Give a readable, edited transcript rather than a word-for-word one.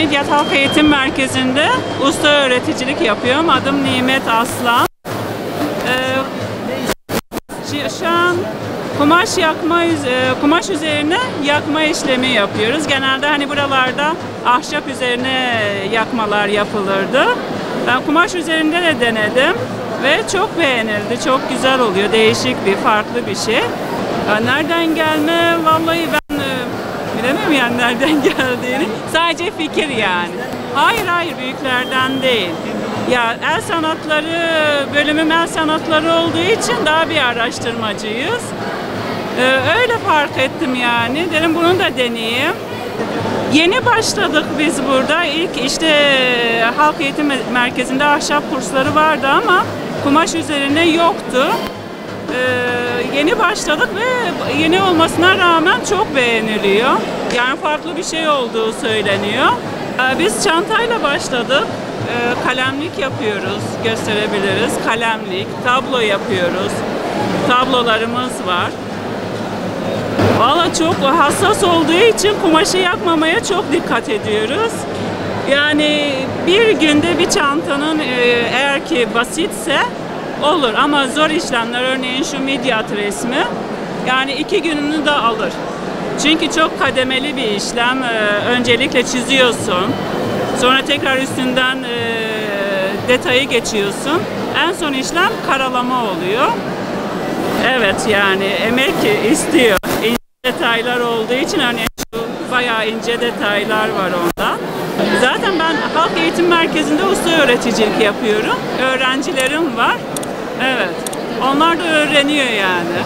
Midyat Halk Eğitim Merkezi'nde usta öğreticilik yapıyorum. Adım Nimet Aslan. Şu an kumaş üzerine yakma işlemi yapıyoruz. Genelde hani buralarda ahşap üzerine yakmalar yapılırdı. Ben kumaş üzerinde de denedim ve çok beğenildi. Çok güzel oluyor. Değişik bir, farklı bir şey. Nereden gelme? Vallahi ben bilemiyorum yani nereden geldiğini. Sadece fikir yani. Hayır, büyüklerden değil. Ya el sanatları, bölümüm el sanatları olduğu için daha bir araştırmacıyız. Öyle fark ettim yani. Dedim bunu da deneyeyim. Yeni başladık biz burada. İlk işte Halk Eğitim Merkezi'nde ahşap kursları vardı ama kumaş üzerine yoktu. Yeni başladık ve yeni olmasına rağmen çok beğeniliyor. Yani farklı bir şey olduğu söyleniyor. Biz çantayla başladık. Kalemlik yapıyoruz, gösterebiliriz. Kalemlik, tablo yapıyoruz. Tablolarımız var. Valla çok hassas olduğu için kumaşı yakmamaya çok dikkat ediyoruz. Yani bir günde bir çantanın eğer ki basitse olur ama zor işlemler, örneğin şu midyat resmi, yani 2 gününü de alır. Çünkü çok kademeli bir işlem. Öncelikle çiziyorsun, sonra tekrar üstünden detayı geçiyorsun. En son işlem karalama oluyor. Evet yani emek istiyor. İnce detaylar olduğu için örneğin şu bayağı ince detaylar var onda. Zaten ben Halk Eğitim Merkezi'nde usta öğreticilik yapıyorum. Öğrencilerim var. Evet. Onlar da öğreniyor yani.